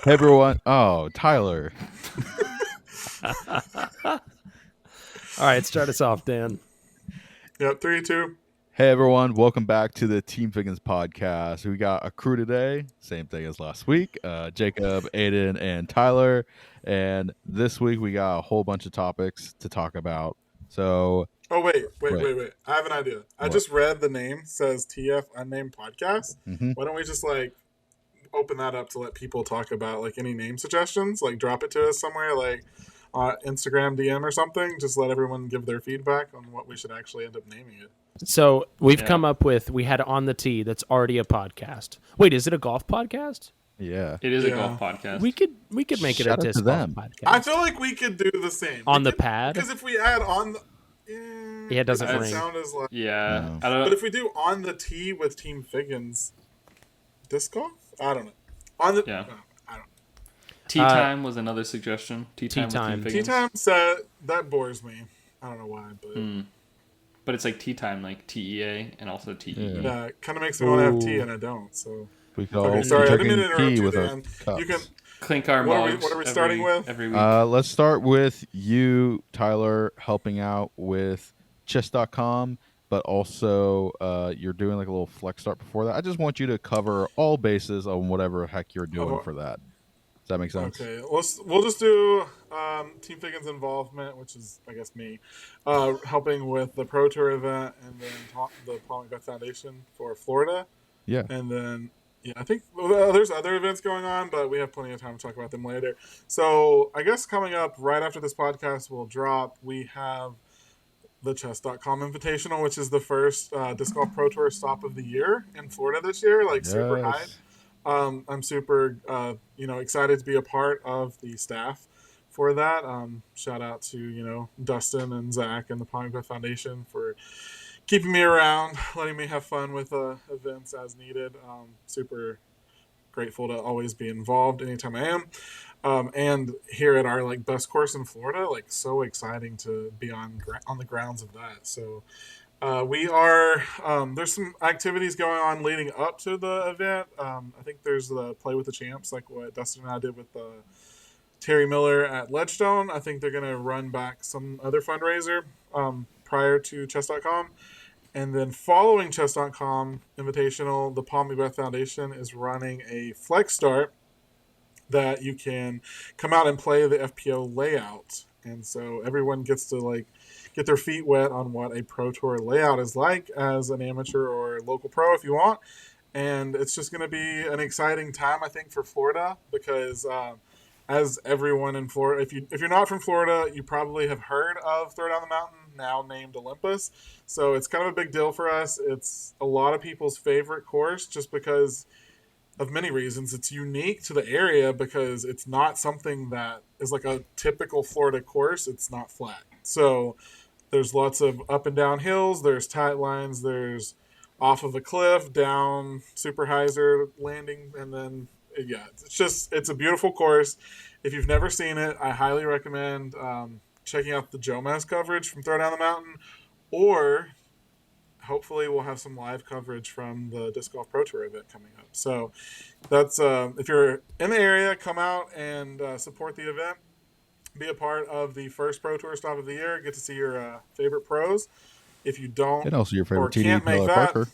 Hey everyone. Oh, Tyler. All right, start us off, Dan. Yep, 3, 2. Hey everyone. Welcome back to the Team Figgins podcast. We got a crew today. Same thing as last week. Jacob, Aiden, and Tyler. And this week we got a whole bunch of topics to talk about. So Oh, wait. wait, I have an idea. I what? just read the name says TF Unnamed Podcast. Mm-hmm. Why don't we just open that up to let people talk about any name suggestions? Drop it to us somewhere Instagram DM or something. Just let everyone give their feedback on what we should actually end up naming it. So we've come up with, we had On the Tee that's already a podcast. Wait, is it a golf podcast? Yeah. It is a Yeah. golf podcast. We could make it Shout a out disc to golf them. podcast. I feel like we could do the same. On the pad? Because if we add on the... Yeah, it doesn't doesn't ring. sound as like... Yeah, No. I don't But know. if we do On the Tee with Team Figgins, disc golf? I don't know. On the... Yeah. no, I don't know. Tea time was another suggestion. Tea time. time. With Tea Team Figgins. time said that bores me. I don't know why, but But it's like tea time, like TEA and also TEE. yeah, it kind of makes me want to have tea Ooh. and I don't. So We could all okay, be sorry, I didn't mean to drinking interrupt tea you, with our Dan. cups. You can. Clink our What are we- mugs. what are we starting with? Every week. Let's start with you, Tyler, helping out with chess.com, but also you're doing like a little flex start before that. I just want you to cover all bases on whatever heck you're doing for that. Does that make sense? Okay, we'll just do Team Figgins' involvement, which is I guess me, helping with the Pro Tour event and then the Paul McBeth Foundation for Florida. Yeah. And then, yeah, I think there's other events going on, but we have plenty of time to talk about them later. So I guess coming up right after this podcast will drop, we have the chess.com Invitational, which is the first Disc Golf Pro Tour stop of the year in Florida this year, super high. Yes. I'm super, excited to be a part of the staff for that. Shout out to, Dustin and Zach and the Paul McBeth Foundation for keeping me around, letting me have fun with events as needed. Super grateful to always be involved anytime I am. And here at our best course in Florida, so exciting to be on the grounds of that. So we are there's some activities going on leading up to the event. I think there's the Play with the Champs, like what Dustin and I did with Terry Miller at Ledgestone. I think they're going to run back some other fundraiser prior to chess.com. And then following chess.com Invitational, the Paul McBeth Foundation is running a flex start that you can come out and play the FPO layout. And so everyone gets to get their feet wet on what a Pro Tour layout is like as an amateur or local pro if you want. And it's just going to be an exciting time, I think, for Florida because as everyone in Florida, if you're not from Florida, you probably have heard of Throw Down the Mountain, now named Olympus. So it's kind of a big deal for us. It's a lot of people's favorite course just because of many reasons. It's unique to the area because it's not something that is like a typical Florida course. It's not flat. So there's lots of up and down hills. There's tight lines. There's off of a cliff, down super hyzer landing, and then yeah, it's a beautiful course. If you've never seen it, I highly recommend checking out the Jomez coverage from Throw Down the Mountain, or hopefully we'll have some live coverage from the Disc Golf Pro Tour event coming up. So that's if you're in the area, come out and support the event. Be a part of the first Pro Tour stop of the year. Get to see your favorite pros. If you don't And also your or favorite can't TD make Taylor that, Parker.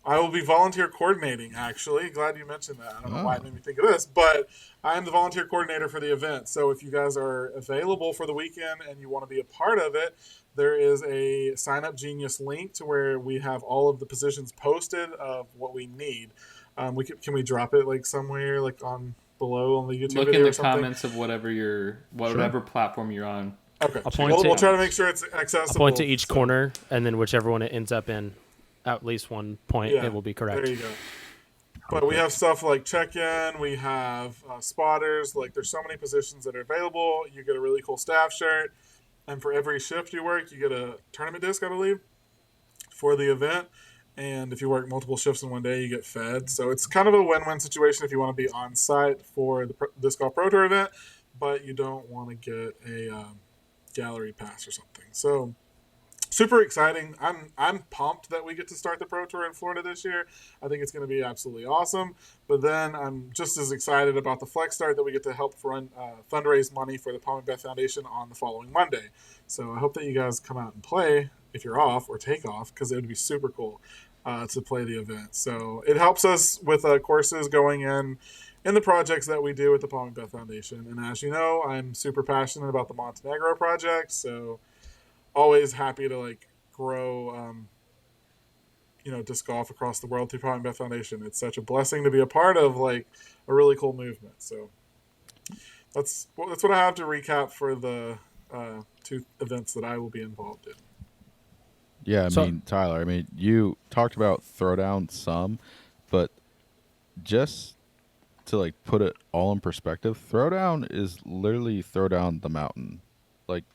I will be volunteer coordinating, actually. Glad you mentioned that. I don't know why it made me think of this, but I am the volunteer coordinator for the event. So if you guys are available for the weekend and you want to be a part of it, there is a Sign Up Genius link to where we have all of the positions posted of what we need. Can we drop it somewhere on below on the YouTube Look video in the or something? comments of whatever platform you're on. Okay. I'll We'll try to make sure it's accessible. I'll point to each corner, and then whichever one it ends up in, at least one point, it will be correct. There you go. But we have stuff like check-in. We have spotters. There's so many positions that are available. You get a really cool staff shirt. And for every shift you work, you get a tournament disc, I believe, for the event. And if you work multiple shifts in one day, you get fed. So it's kind of a win-win situation if you want to be on site for the Disc Golf Pro Tour event, but you don't want to get a gallery pass or something. So super exciting. I'm pumped that we get to start the Pro Tour in Florida this year. I think it's going to be absolutely awesome. But then I'm just as excited about the Flex Start that we get to help fundraise money for the Palm Beth Foundation on the following Monday. So I hope that you guys come out and play if you're off or take off, because it would be super cool to play the event. So it helps us with courses going in the projects that we do with the Palm Beth Foundation. And as you know, I'm super passionate about the Montenegro project. So always happy to like grow disc golf across the world through Palm Beth Foundation. It's such a blessing to be a part of like a really cool movement. So that's what I have to recap for the two events that I will be involved in. Yeah, I So- mean, Tyler, I mean, you talked about Throwdown some, but just to like put it all in perspective, Throwdown is literally Throwdown the mountain. Like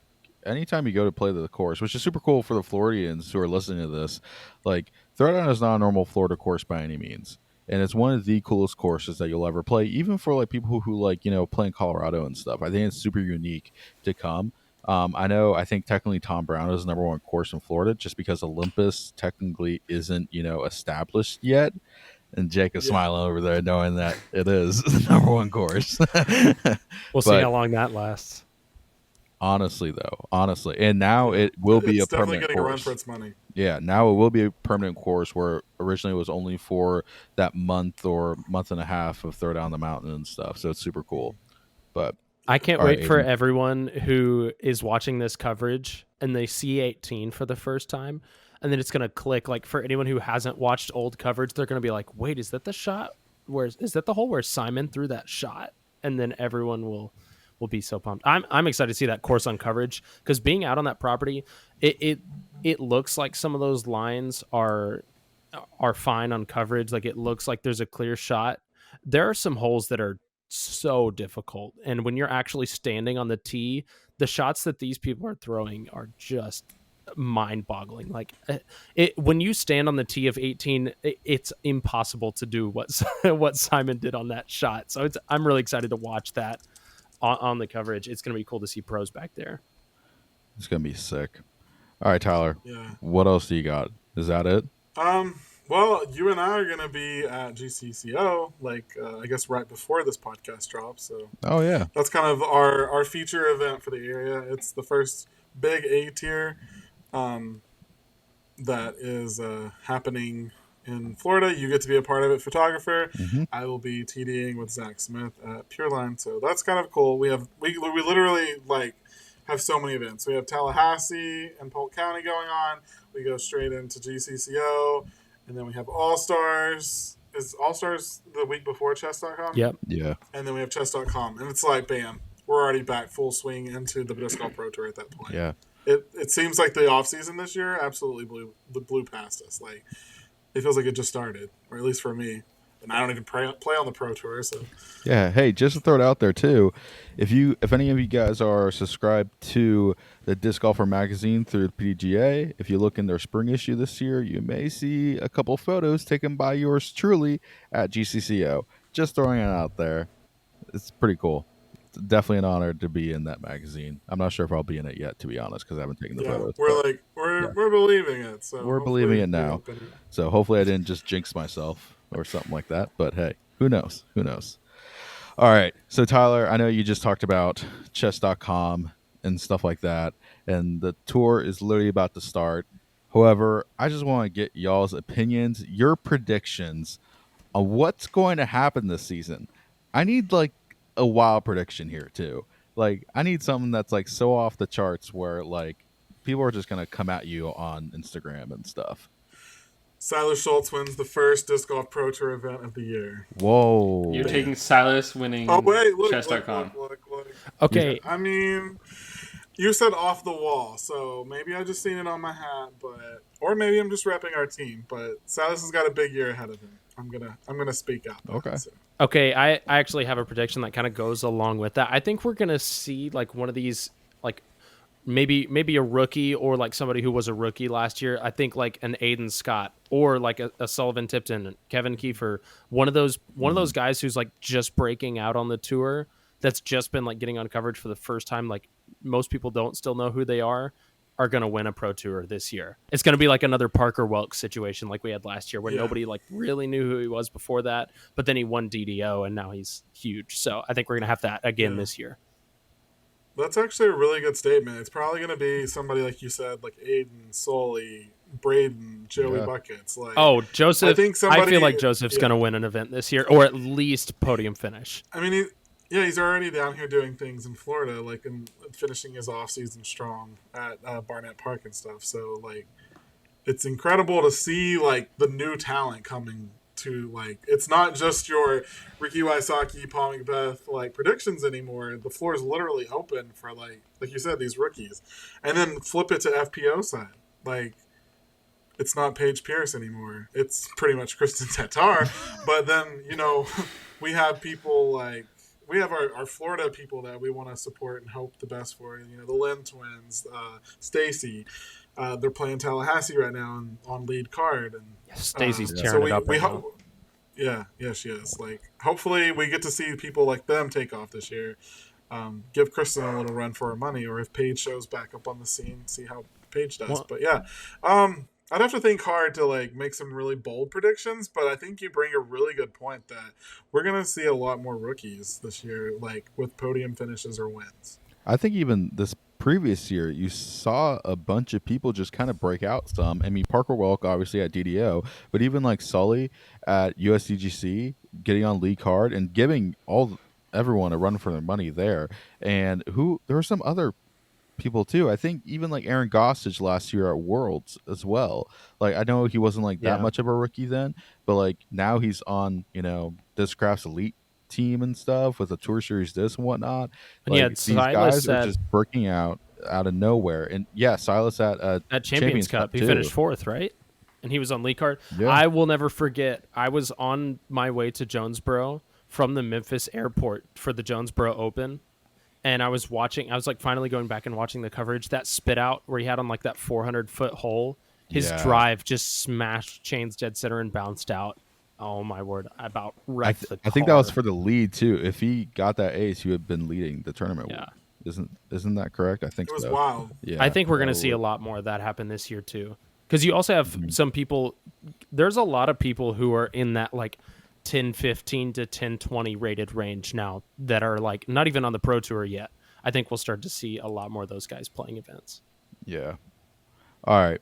anytime you go to play the course, which is super cool for the Floridians who are listening to this, like Throwdown is not a normal Florida course by any means. And it's one of the coolest courses that you'll ever play, even for like people who like, play in Colorado and stuff. I think it's super unique to come. I think technically Tom Brown is the number one course in Florida just because Olympus technically isn't, established yet. And Jake is Yeah. smiling over there knowing that it is the number one course. We'll see But how long that lasts. honestly, and now it will be It's a definitely permanent getting a run course. for its money. Yeah, now it will be a permanent course where originally it was only for that month or month and a half of Throw Down the Mountain and stuff. So it's super cool. But I can't all right, wait for Aiden. everyone who is watching this coverage and they see 18 for the first time. And then it's going to click. Like for anyone who hasn't watched old coverage, they're going to be like, wait, is that the shot? Is that the hole where Simon threw that shot? And then everyone will be so pumped. I'm excited to see that course on coverage because being out on that property, it looks like some of those lines are fine on coverage. Like it looks like there's a clear shot. There are some holes that are so difficult, and when you're actually standing on the tee, the shots that these people are throwing are just mind-boggling. Like when you stand on the tee of 18, it's impossible to do what what Simon did on that shot. So I'm really excited to watch that on the coverage. It's going to be cool to see pros back there. It's going to be sick. All right, Tyler. Yeah. What else do you got? Is that it? Well, you and I are going to be at GCCO, I guess right before this podcast drops. So Oh, yeah. that's kind of our feature event for the area. It's the first big A tier that is happening in Florida. You get to be a part of it, photographer. Mm-hmm. I will be TDing with Zach Smith at Pureline, so that's kind of cool. We literally have so many events. We have Tallahassee and Polk County going on. We go straight into GCCO, and then we have All Stars. Is All Stars the week before chess.com? Yep. Yeah. And then we have chess.com, and it's like bam, we're already back full swing into the Disc Golf Pro Tour at that point. Yeah. It seems like the off season this year absolutely blew past us. Like it feels like it just started, or at least for me. And I don't even play on the Pro Tour, so Yeah. Hey, just to throw it out there too, if any of you guys are subscribed to the Disc Golfer magazine through the PDGA, if you look in their spring issue this year, you may see a couple photos taken by yours truly at GCCO. Just throwing it out there. It's pretty cool. It's definitely an honor to be in that magazine. I'm not sure if I'll be in it yet, to be honest, because I haven't taken the photos. We're believing it. So we're believing it now. So hopefully I didn't just jinx myself or something like that. But hey, who knows? Who knows? All right. So Tyler, I know you just talked about chess.com and stuff like that, and the tour is literally about to start. However, I just want to get y'all's opinions, your predictions on what's going to happen this season. I need like a wild prediction here too. Like I need something that's like so off the charts where like people are just going to come at you on Instagram and stuff. Silas Schultz wins the first Disc Golf Pro Tour event of the year. Whoa. You're taking Silas winning Oh, wait, look. chess.com. Look. Okay. I mean, you said off the wall, so maybe I just seen it on my hat, or maybe I'm just repping our team. But Silas has got a big year ahead of him. I'm gonna speak out. Okay. So. Okay, I actually have a prediction that kind of goes along with that. I think we're gonna see like one of these, like maybe a rookie or like somebody who was a rookie last year. I think like an Aiden Scott or like a Sullivan Tipton, Kevin Kiefer, one of those guys who's like just breaking out on the tour. That's just been like getting on coverage for the first time. Like most people don't still know who they are. are going to win a Pro Tour this year. It's going to be like another Parker Welk situation like we had last year where Yeah. nobody like really knew who he was before that, but then he won DDO and now he's huge. So I think we're going to have that again this year. That's actually a really good statement. It's probably going to be somebody like you said, like Aiden, Sully, Braden, Joey Buckets. Like, Joseph. I feel like Joseph's going to win an event this year, or at least podium finish. I mean, he's already down here doing things in Florida, like and finishing his off season strong at Barnett Park and stuff. So like, it's incredible to see like the new talent coming to like. It's not just your Ricky Wysocki, Paul Macbeth like predictions anymore. The floor is literally open for like you said, these rookies, and then flip it to FPO side. Like, it's not Paige Pierce anymore. It's pretty much Kristen Tatar. But then, we have people like, we have our Florida people that we want to support and hope the best for. The Lynn twins, Stacy. They're playing Tallahassee right now on lead card. And Stacy's tearing it up right now. Yeah, she is. Like, hopefully we get to see people like them take off this year. Give Kristen a little run for her money, or if Paige shows back up on the scene, see how Paige does. But yeah, I'd have to think hard to like make some really bold predictions, but I think you bring a really good point that we're gonna see a lot more rookies this year, like with podium finishes or wins. I think even this previous year, you saw a bunch of people just kind of break out some. I mean, Parker Welk obviously at DDO, but even like Sully at USDGC getting on lead card and giving everyone a run for their money there. And there were some other people too. I think even like Aaron Gossage last year at Worlds as well. Like, I know he wasn't like that much of a rookie then, but like now he's on, Discraft's elite team and stuff with a Tour Series disc and whatnot. Like, these guys are just breaking out of nowhere. And Silas at Champions Cup, he finished 4th, right? And he was on lead card. Yeah. I will never forget. I was on my way to Jonesboro from the Memphis airport for the Jonesboro Open. And I was like finally going back and watching the coverage. That spit out where he had on like that 400-foot hole, his drive just smashed Chains dead center and bounced out. Oh my word! I about wrecked the car. I think that was for the lead too. If he got that ace, he would have been leading the tournament. Yeah. Isn't that correct? I think it was wild. Yeah, I think we're going to see a lot more of that happen this year too. Because you also have some people. There's a lot of people who are in that like 10-15 to 10-20 rated range now that are like not even on the Pro Tour yet. I think we'll start to see a lot more of those guys playing events. Yeah. All right.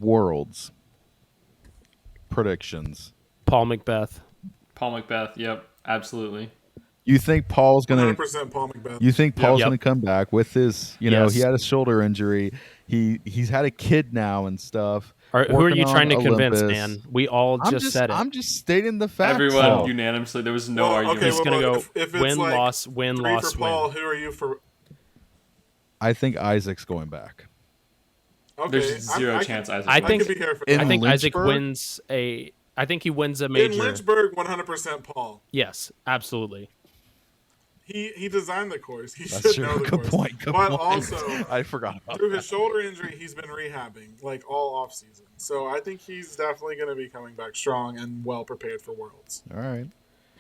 Worlds. Predictions. Paul Macbeth. Yep, absolutely. You think Paul's gonna 100% Paul Macbeth. You think Paul's gonna come back with his? He had a shoulder injury. He's had a kid now and stuff. Who are you trying to convince, man? We all said it. I'm just stating the facts. Everyone unanimously. There was no argument. He's gonna go if win, like loss, win, loss, for Paul, win. who are you for? I think Isaac's going back. Okay, there's zero chance Isaac. I think Lynchburg? Isaac wins a. I think he wins a major. In Lynchburg, 100% Paul. Yes, absolutely. He designed the course. He That's should true. know the Good course. point. Good but point. also, I forgot about through that. his shoulder injury, he's been rehabbing like all off season. So I think he's definitely going to be coming back strong and well prepared for Worlds. All right.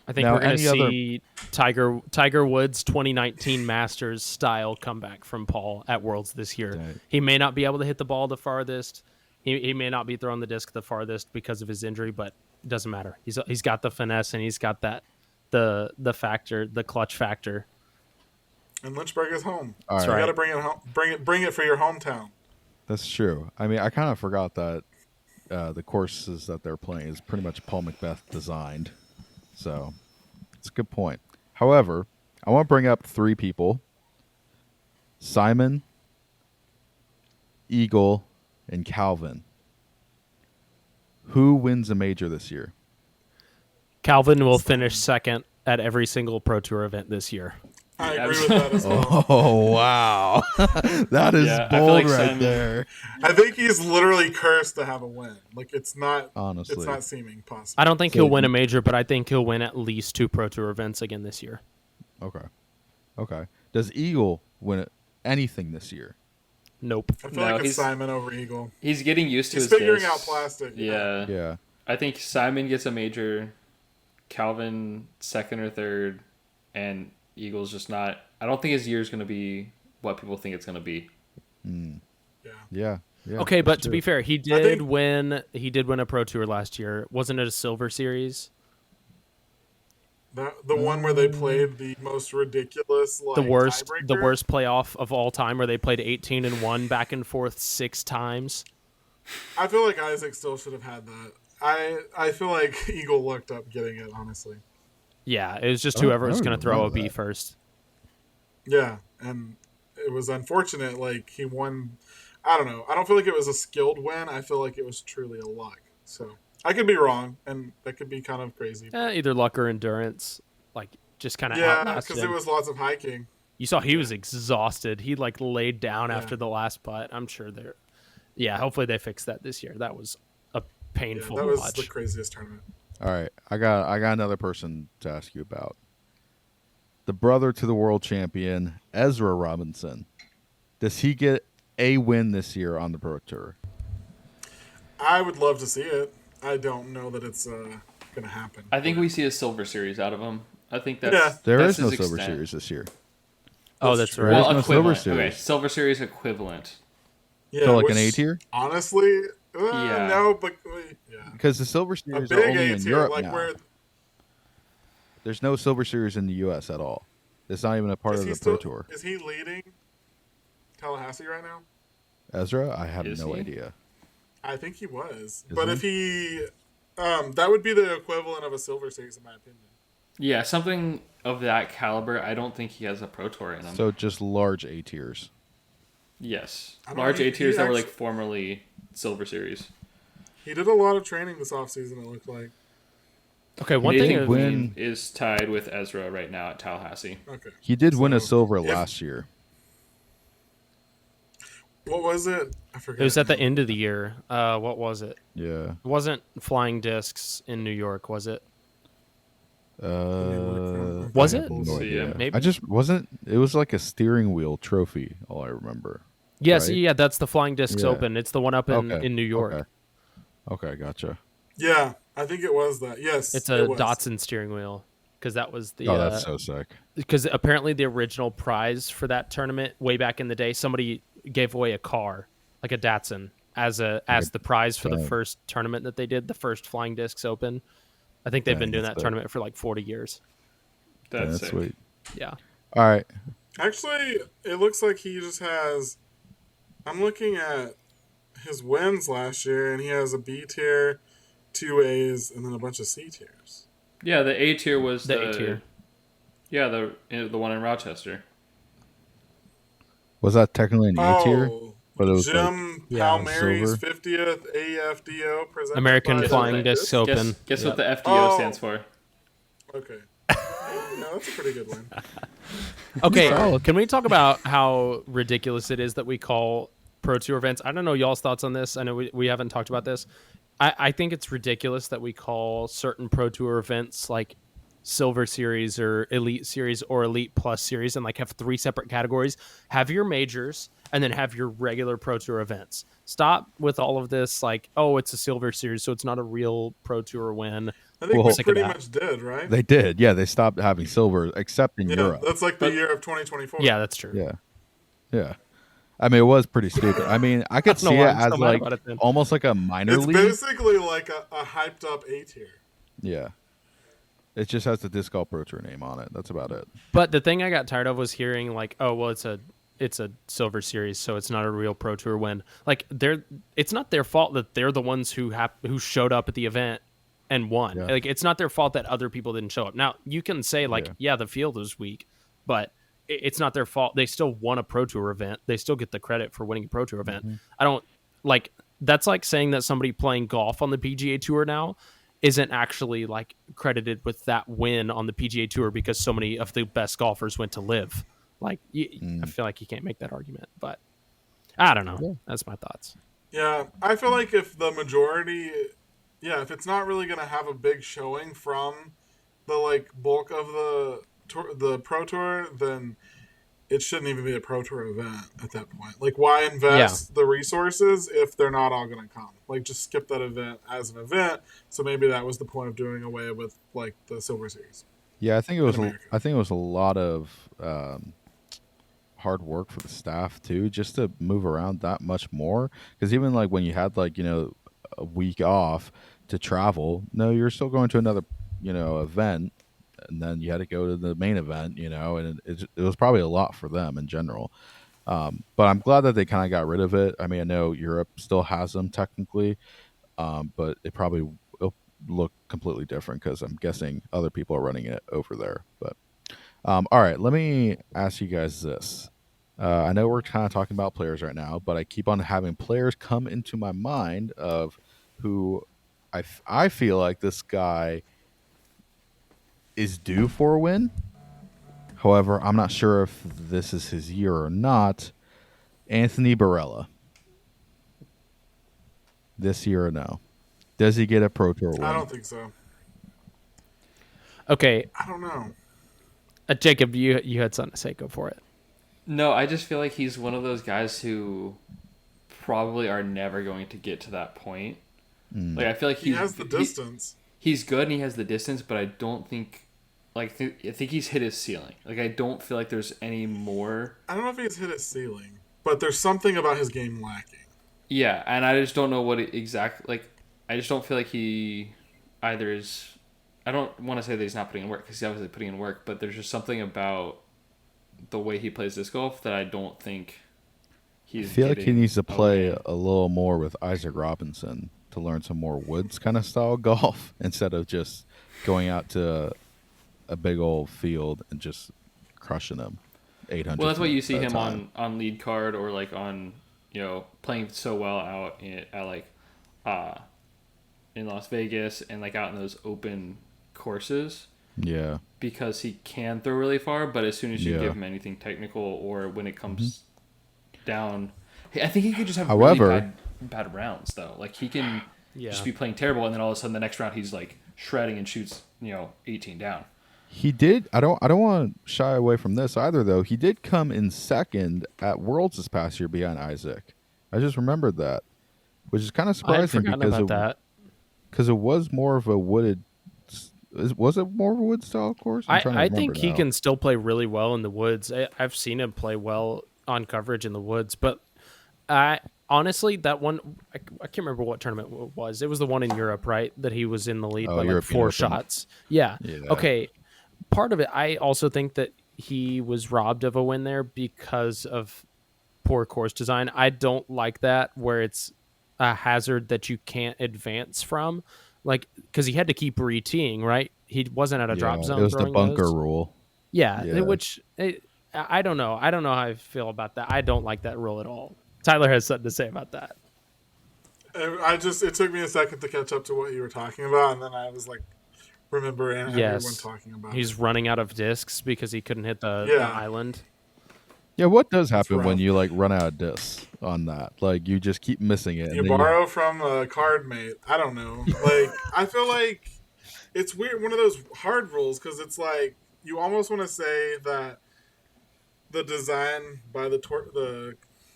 I think we're going to see Tiger Woods 2019 Masters style comeback from Paul at Worlds this year. Right. He may not be able to hit the ball the farthest. He may not be throwing the disc the farthest because of his injury, but it doesn't matter. He's got the finesse and he's got that the factor, the clutch factor. And Lynchburg is home. All so right. you got to bring it home. Bring it for your hometown. That's true. I mean, I kind of forgot that the courses that they're playing is pretty much Paul Macbeth designed. So it's a good point. However, I want to bring up 3 people: Simon, Eagle, and Calvin. Who wins a major this year? Calvin will finish second at every single Pro Tour event this year. I agree with that as well. Oh, wow. That is bold right there. I think he's literally cursed to have a win. Like, it's not seeming possible. I don't think he'll win a major, but I think he'll win at least 2 Pro Tour events again this year. Okay. Does Eagle win anything this year? Nope. I feel like it's Simon over Eagle. He's getting used to He's his figuring disc. out plastic. Yeah. I think Simon gets a major, Calvin second or third, and Eagle's just not. I don't think his year is going to be what people think it's going to be. Mm. Yeah. Yeah. Yeah. Okay, that's but to be true. fair, he think- did win. He did win a Pro Tour last year. Wasn't it a Silver Series? The one where they played the most ridiculous like The tiebreaker. worst playoff of all time, where they played 18 and 1 back and forth 6 times. I feel like Isaac still should have had that. I feel like Eagle looked up getting it, honestly. Yeah, it was just I don't- whoever I was don't going to even throw a remember B that. first. Yeah, and it was unfortunate. Like he won. I don't know. I don't feel like it was a skilled win. I feel like it was truly a luck. So I could be wrong, and that could be kind of crazy. Either luck or endurance, like just kind of Yeah, outlasted because it him. was lots of hiking. You saw he was exhausted. He like laid down Yeah. after the last putt. I'm sure they're. Yeah, hopefully they fix that this year. That was a Yeah, painful that was watch. the craziest tournament. All right, I got another person to ask you about. The brother to the world champion, Ezra Robinson. Does he get a win this year on the Pro Tour? I would love to see it. I don't know that it's gonna happen. I think but we see a Silver Series out of him. I think that's Yeah. There that's is no his Silver extent. Series this year. Oh, That's that's true. right. There Well, is no Silver equivalent. Okay, Series. Silver Series equivalent. Yeah, So like an which, A tier? Honestly, Yeah. no, but yeah, Because the Silver a Series are big only A in tier, Europe like now. where There's no Silver Series in the U.S. at all. It's not even a part is of he the still? Pro Tour. Is he leading Tallahassee right now? Ezra, I have Is no he? idea. I think he was, Is but he? if he, that would be the equivalent of a Silver Series, in my opinion. Yeah, something of that caliber. I don't think he has a Pro Tour in him. So just large A tiers. Yes, I don't know, large he- A tiers he that were like actu- formerly Silver Series. He did a lot of training this offseason, it looked like. Okay, one Nathan thing is, when- Queen is tied with Ezra right now at Tallahassee. Okay. He did win a So, silver if- last year. What was it? I forget. it was at the end of the year. What was it? Yeah. It wasn't flying discs in New York, was it? Was I it? have no So, idea. yeah, maybe. I just wasn't. It was like a steering wheel trophy. All I remember. Yes, Right? yeah, that's the Flying Discs Yeah. Open. It's the one up in, Okay. in New York. Okay, gotcha. Yeah, I think it was that. Yes, It's it a was. Datsun steering wheel because that was the Oh, that's so sick. because apparently the original prize for that tournament way back in the day, somebody gave away a car, like a Datsun, as the prize for the Dang. first tournament that they did, the first Flying Discs Open. I think they've Dang, been doing that's that sick. tournament for like 40 years. Yeah, That's that's sick. sweet. Yeah. All right. Actually, it looks like he just has. I'm looking at his wins last year, and he has a B tier, 2 A's, and then a bunch of C tiers. Yeah, the A tier was The A tier. Yeah, the one in Rochester. Was that technically an E tier? Oh, But it was like Jim yeah, Palmieri's silver. 50th AFDO presented American by Flying Discs. Discs Open. Guess Yep. what the FDO Oh. stands for? Okay. No, that's a pretty good one. Okay, Solid. can we talk about how ridiculous it is that we call Pro Tour events? I don't know y'all's thoughts on this. I know we haven't talked about this. I think it's ridiculous that we call certain Pro Tour events like Silver Series or Elite Series or Elite Plus Series and like have 3 separate categories. Have your majors and then have your regular Pro Tour events. Stop with all of this like, oh, it's a Silver Series, so it's not a real Pro Tour win. I think Well, we sick of pretty that. much did, right? They did. Yeah, they stopped having silver except in Yeah, Europe. that's like the But- year of 2024. Yeah, that's true. Yeah. Yeah. I mean, it was pretty stupid. I mean, I could don't know see why it I'm so as mad like about it then. almost like a minor It's league. basically like a hyped up A tier. Yeah. It just has the Disc Golf Pro Tour name on it. That's about it. But the thing I got tired of was hearing like, oh well, it's a Silver Series, so it's not a real Pro Tour win. Like it's not their fault that they're the ones who showed up at the event and won. Yeah. Like it's not their fault that other people didn't show up. Now you can say like, yeah, the field was weak, but it's not their fault. They still won a Pro Tour event. They still get the credit for winning a Pro Tour event. Mm-hmm. I don't like that's like saying that somebody playing golf on the PGA Tour now isn't actually like credited with that win on the PGA Tour because so many of the best golfers went to live. Like I feel like you can't make that argument, but I don't know. Yeah. That's my thoughts. Yeah, I feel like if the majority, if it's not really going to have a big showing from the like bulk of the Pro Tour, then it shouldn't even be a Pro Tour event at that point. Like, why invest the resources if they're not all going to come? Like, just skip that event as an event. So maybe that was the point of doing away with like the Silver Series. Yeah, I think it was. America. I think it was a lot of hard work for the staff too, just to move around that much more. Because even like when you had like a week off to travel, no, you're still going to another event, and then you had to go to the main event, and it was probably a lot for them in general. But I'm glad that they kind of got rid of it. I mean, I know Europe still has them technically, but it probably will look completely different because I'm guessing other people are running it over there. But all right, let me ask you guys this. I know we're kind of talking about players right now, but I keep on having players come into my mind of who I feel like this guy is due for a win. However, I'm not sure if this is his year or not. Anthony Barella, this year or no? Does he get a Pro Tour I win? don't think so. Okay, I don't know. Jacob, you had something to say. Go for it. No, I just feel like he's one of those guys who probably are never going to get to that point. Mm. Like I feel like He has the distance. He's good and he has the distance, but I don't think I think he's hit his ceiling. Like I don't feel like there's any more. I don't know if he's hit his ceiling, but there's something about his game lacking. Yeah, and I just don't know what exactly. Like I just don't feel like he either is. I don't want to say that he's not putting in work because he's obviously putting in work, but there's just something about the way he plays disc golf that I don't think I he's. feel like he needs to play win. a little more with Isaac Robinson to learn some more woods kind of style golf instead of just going out to a big old field and just crushing them 800. Well, that's why you see at a him time. on lead card or like on playing so well out at like uh in Las Vegas and like out in those open courses Yeah. because he can throw really far, but as soon as you Yeah. give him anything technical or when it comes down, I think he could just have However- really bad rounds though. Like he can Yeah. just be playing terrible, and then all of a sudden the next round he's like shredding and shoots 18 down. He did. I don't want to shy away from this either, though. He did come in second at Worlds this past year behind Isaac. I just remembered that, which is kind of I had surprising forgotten because about that. it was more of a wooded. Was it more of a wood style course? I'm trying to I remember think he now. can still play really well in the woods. I've seen him play well on coverage in the woods, but I honestly that one I can't remember what tournament it was. It was the one in Europe, right? That he was in the lead Oh, by like European 4 Open. shots. Yeah. Yeah. Okay. Part of it, I also think that he was robbed of a win there because of poor course design. I don't like that where it's a hazard that you can't advance from, like because he had to keep re-teeing, right? He wasn't at a drop Yeah, zone it was the throwing bunker those. rule. Yeah, Yeah. I don't know. I don't know how I feel about that. I don't like that rule at all. Tyler has something to say about that. It took me a second to catch up to what you were talking about, and then I was like, remembering everyone Yes, talking about he's it. running out of discs because he couldn't hit the Yeah. island. Yeah, what does That's happen when rough. you like run out of discs on that? Like you just keep missing it. You and then borrow from a card mate. I don't know. Like, I feel like it's weird. One of those hard rules because it's like you almost want to say that the design by the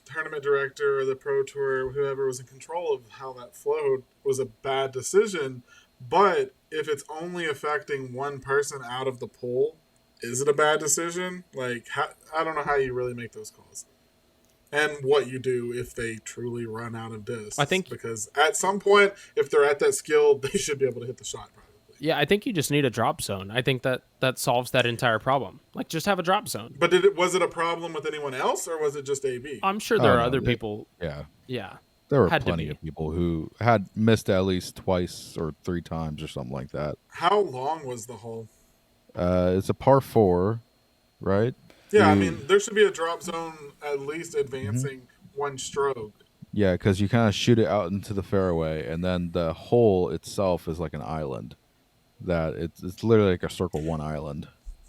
tournament director or the pro tour, whoever was in control of how that flowed, was a bad decision. But if it's only affecting one person out of the pool, is it a bad decision? Like, I don't know how you really make those calls. And what you do if they truly run out of discs. I think- because at some point, if they're at that skill, they should be able to hit the shot probably. Yeah, I think you just need a drop zone. I think that solves that entire problem. Like, just have a drop zone. But was it a problem with anyone else, or was it just AB? I'm sure there Oh, are no, other they- people. yeah, Yeah, there were Had to plenty be. of people who had missed at least twice or 3 times or something like that. How long was the hole? It's a par 4, right? Yeah, I You- mean, there should be a drop zone at least advancing one stroke. Yeah, because you kind of shoot it out into the fairway, and then the hole itself is like an island. That it's literally like a circle one island.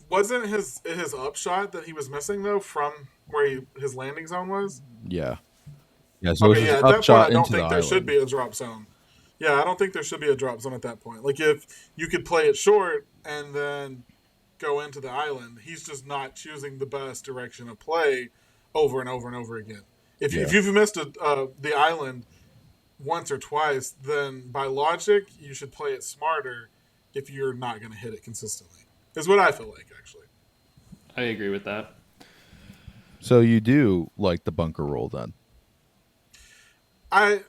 Wasn't his upshot that he was missing though from where his landing zone was? Yeah, yeah. So Okay, it's yeah. just At that point, upshot I don't into the think there should island. be a drop zone. Yeah, I don't think there should be a drop zone at that point. Like if you could play it short and then go into the island, he's just not choosing the best direction of play over and over and over again. If you've missed the island once or twice, then by logic you should play it smarter if you're not going to hit it consistently. Is what I feel like actually. I agree with that. So you do like the bunker roll then? I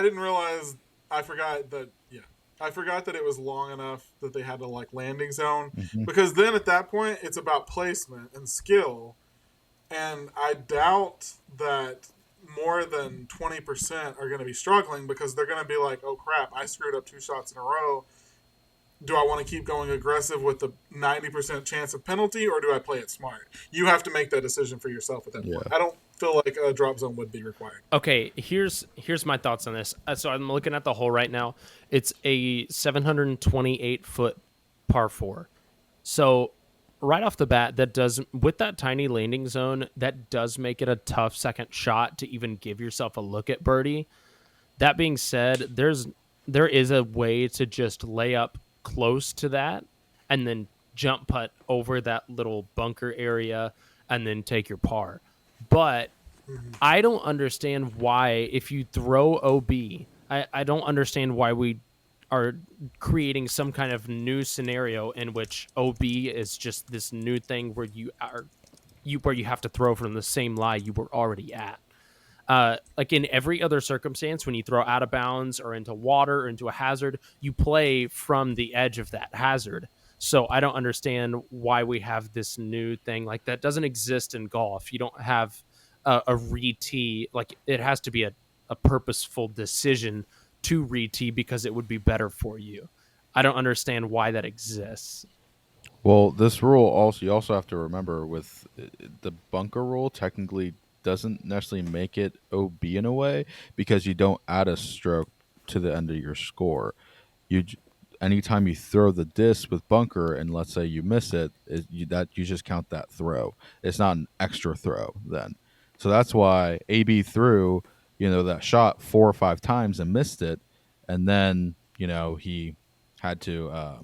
didn't realize. I forgot that. Yeah, I forgot that it was long enough that they had to like landing zone, Hmm. because then at that point it's about placement and skill, and I doubt that more than 20% are going to be struggling, because they're going to be like, oh crap, I screwed up 2 shots in a row. Do I want to keep going aggressive with the 90% chance of penalty, or do I play it smart? You have to make that decision for yourself at that point. Yeah. I don't feel like a drop zone would be required. Okay, here's my thoughts on this. So I'm looking at the hole right now. It's a 728-foot par 4. So right off the bat, that does, with that tiny landing zone, that does make it a tough second shot to even give yourself a look at birdie. That being said, there is a way to just lay up close to that and then jump putt over that little bunker area and then take your par. But Mm-hmm. I don't understand why, if you throw OB, I don't understand why we are creating some kind of new scenario in which OB is just this new thing where you have to throw from the same lie you were already at. Like in every other circumstance, when you throw out of bounds or into water or into a hazard, you play from the edge of that hazard. So I don't understand why we have this new thing like that. Doesn't exist in golf. You don't have a re-tee. Like it has to be a purposeful decision to re-tee because it would be better for you. I don't understand why that exists. Well, this rule also, you also have to remember with the bunker rule technically doesn't necessarily make it OB in a way, because you don't add a stroke to the end of your score. You anytime you throw the disc with bunker and let's say you miss it, you just count that throw. It's not an extra throw then. So that's why AB threw, that shot 4 or 5 times and missed it, and then, he had to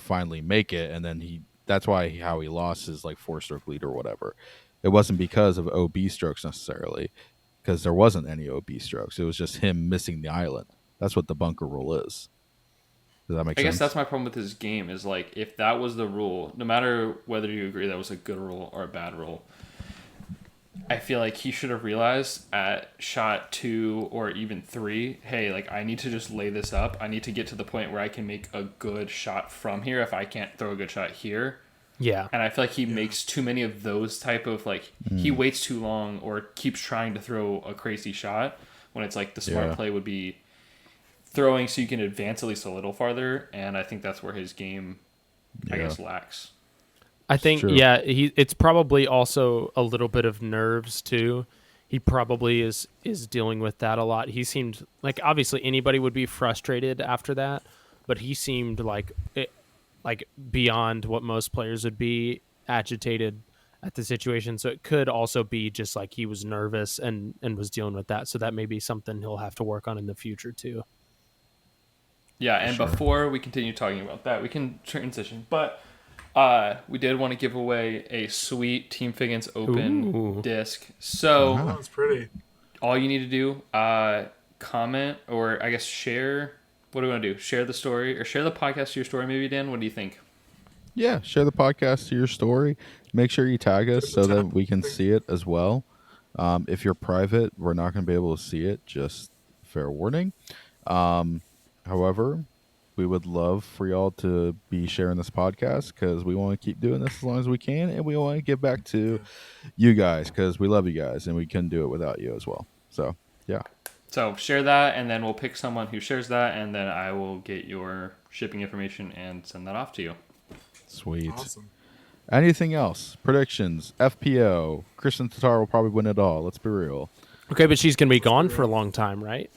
finally make it, and then that's why how he lost his like 4 stroke lead or whatever. It wasn't because of OB strokes necessarily, because there wasn't any OB strokes. It was just him missing the island. That's what the bunker rule is. Does that make I guess that's sense? my problem with this game is like if that was the rule, no matter whether you agree that was a good rule or a bad rule, I feel like he should have realized at shot 2 or even 3, hey, like I need to just lay this up. I need to get to the point where I can make a good shot from here if I can't throw a good shot here. Yeah. And I feel like he makes too many of those type of like he waits too long or keeps trying to throw a crazy shot when it's like the smart Yeah. play would be throwing so you can advance at least a little farther, and I think that's where his game I Yeah. guess lacks. I It's think, true. yeah, it's probably also a little bit of nerves too. He probably is dealing with that a lot. He seemed like, obviously anybody would be frustrated after that, but he seemed like beyond what most players would be, agitated at the situation. So it could also be just like he was nervous and was dealing with that. So that may be something he'll have to work on in the future too. Yeah, For and sure. before we continue talking about that, we can transition. But we did want to give away a sweet Team Figgins Open Ooh. disc. So Wow. Oh, it's pretty. all you need to do, comment or I guess share. What do we want to do? Share the story or share the podcast to your story, maybe, Dan? What do you think? Yeah, share the podcast to your story. Make sure you tag us so that we can Thing. see it as well. If you're private, we're not going to be able to see it. Just fair warning. Um, However, we would love for y'all to be sharing this podcast because we want to keep doing this as long as we can, and we want to give back to Yeah. you guys because we love you guys, and we couldn't do it without you as well. So, yeah, So share that, and then we'll pick someone who shares that, and then I will get your shipping information and send that off to you. sweet. Awesome. Anything else? Predictions? FPO? Kristen Tatar will probably win it all. Let's be real. Okay, but she's going to be gone for a long time, right?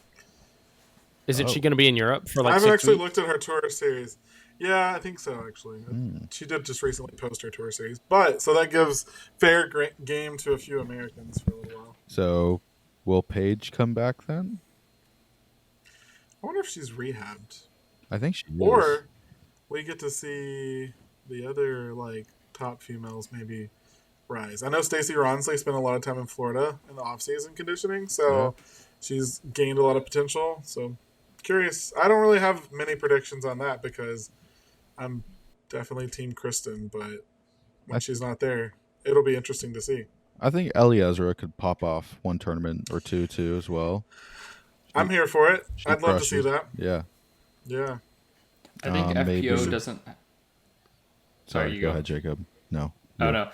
Isn't she Oh. going to be in Europe for I like haven't 6 actually weeks? looked at her tour series. Yeah, I think so, actually. She did just recently post her tour series. But, so that gives fair game to a few Americans for a little while. So, will Paige come back then? I wonder if she's rehabbed. I think she is. Or we get to see the other, like, top females maybe rise. I know Stacey Ronsley spent a lot of time in Florida in the off-season conditioning, so she's gained a lot of potential. So, curious. I don't really have many predictions on that because I'm definitely Team Kristen, but when she's not there, it'll be interesting to see. I think Eliezer could pop off one tournament or two too as well. I'm here for it. She I'd love to see crushes. that. Yeah. Yeah. I think FPO Maybe. doesn't. Sorry, Sorry. you Go go. ahead, Jacob. No. Oh you. no,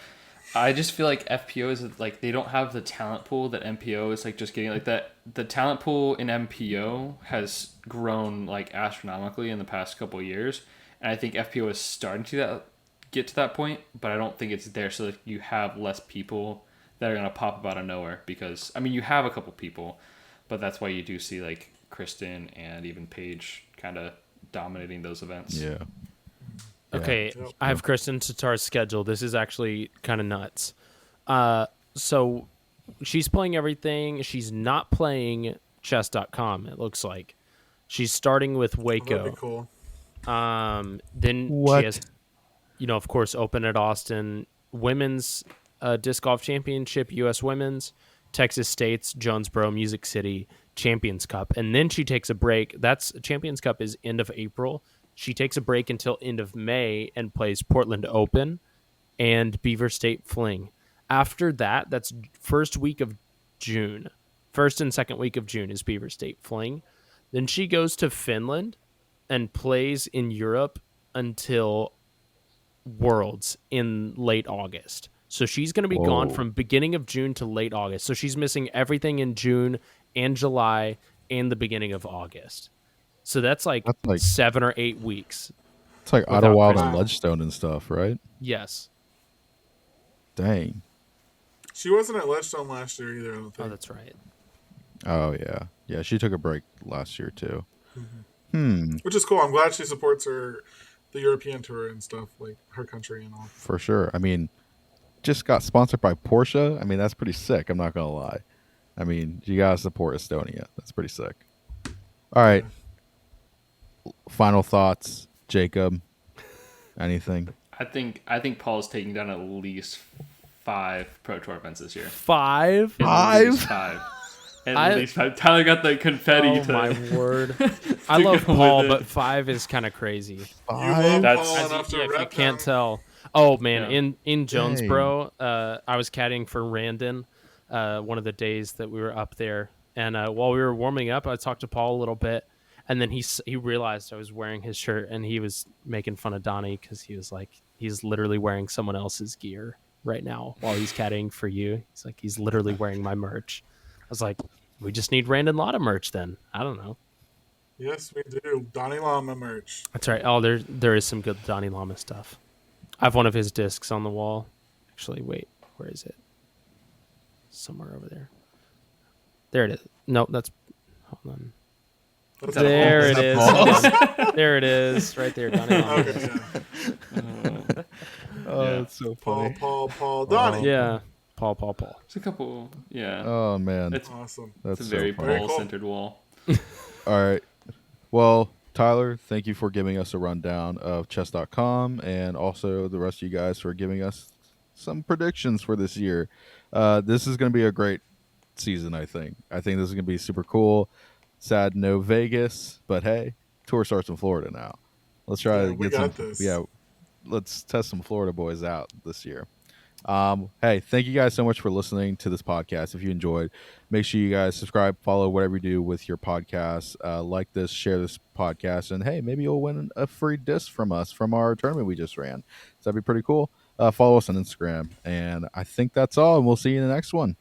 I just feel like FPO is like they don't have the talent pool that MPO is like just getting like that. The talent pool in MPO has grown like astronomically in the past couple of years, and I think FPO is starting to get to that point, but I don't think it's there. So that you have less people that are gonna pop up out of nowhere because I mean you have a couple people, but that's why you do see like Kristen and even Paige kind of dominating those events. Yeah. Yeah. Okay, Yep. I have Kristen Tatar's schedule. This is actually kind of nuts. So she's playing everything. She's not playing chess.com, it looks like. She's starting with Oh, that'd be Waco. cool. Then she What? has, of course, Open at Austin, Women's Disc Golf Championship, U.S. Women's, Texas State's, Jonesboro, Music City, Champions Cup. And then she takes a break. That's Champions Cup is end of April. She takes a break until end of May and plays Portland Open and Beaver State Fling. After that, that's first week of June. First and second week of June is Beaver State Fling. Then she goes to Finland and plays in Europe until Worlds in late August. So she's going to be gone Whoa. from beginning of June to late August. So she's missing everything in June and July and the beginning of August. So that's like That's like 7 or 8 weeks. it's like without Idlewild Kristen. and Wow. Ledgestone and stuff, right? Yes. Dang. She wasn't at Ledgestone last year either, I don't Oh, think. that's right. Oh yeah. Yeah, she took a break last year too. Hmm. Which is cool. I'm glad she supports the European tour and stuff, like her country and all. For sure. I mean, just got sponsored by Porsche. I mean, that's pretty sick. I'm not gonna lie. I mean, you gotta support Estonia. That's pretty sick. All right. Final thoughts, Jacob. Anything? I think Paul's taking down at least 5 Pro Tour events this year. 5? At least 5. At least 5. Tyler got the confetti Oh to my word! I to love go Paul, with it. but 5 is kind of crazy. You Five? love That's- Paul As enough to if you rep can't him. tell. Oh man, Yeah. in Jonesboro, I was caddying for Randon, one of the days that we were up there, and while we were warming up, I talked to Paul a little bit, and then he realized I was wearing his shirt, and he was making fun of Donnie because he was like, he's literally wearing someone else's gear right now while he's caddying for you. He's like, he's literally wearing my merch. I was like, we just need Randon Lotta merch then. I don't know. Yes, we do. Donnie Lama merch. That's right. Oh, there is some good Donnie Lama stuff. I have one of his discs on the wall. Actually, wait, where is it? Somewhere over there. There it is. No, that's hold on. That's There all. it is. Hold on. There it is. Right there, Donnie Lama. Okay, yeah. Oh, Yeah. that's so Paul, funny. Paul, Donnie. Yeah. Paul. It's a couple. Yeah. Oh man, It's Awesome. that's It's a so very funny. Very cool. ball-centered wall. All right. Well, Tyler, thank you for giving us a rundown of chess.com and also the rest of you guys for giving us some predictions for this year. This is going to be a great season, I think. I think this is going to be super cool. Sad no Vegas, but hey, tour starts in Florida now. Let's try Yeah, to we get some got this. yeah, let's test some Florida boys out this year. Hey, thank you guys so much for listening to this podcast. If you enjoyed, make sure you guys subscribe, follow, whatever you do with your podcast. Like this, share this podcast, and hey, maybe you'll win a free disc from us from our tournament we just ran. So that'd be pretty cool. Follow us on Instagram, and I think that's all. And we'll see you in the next one.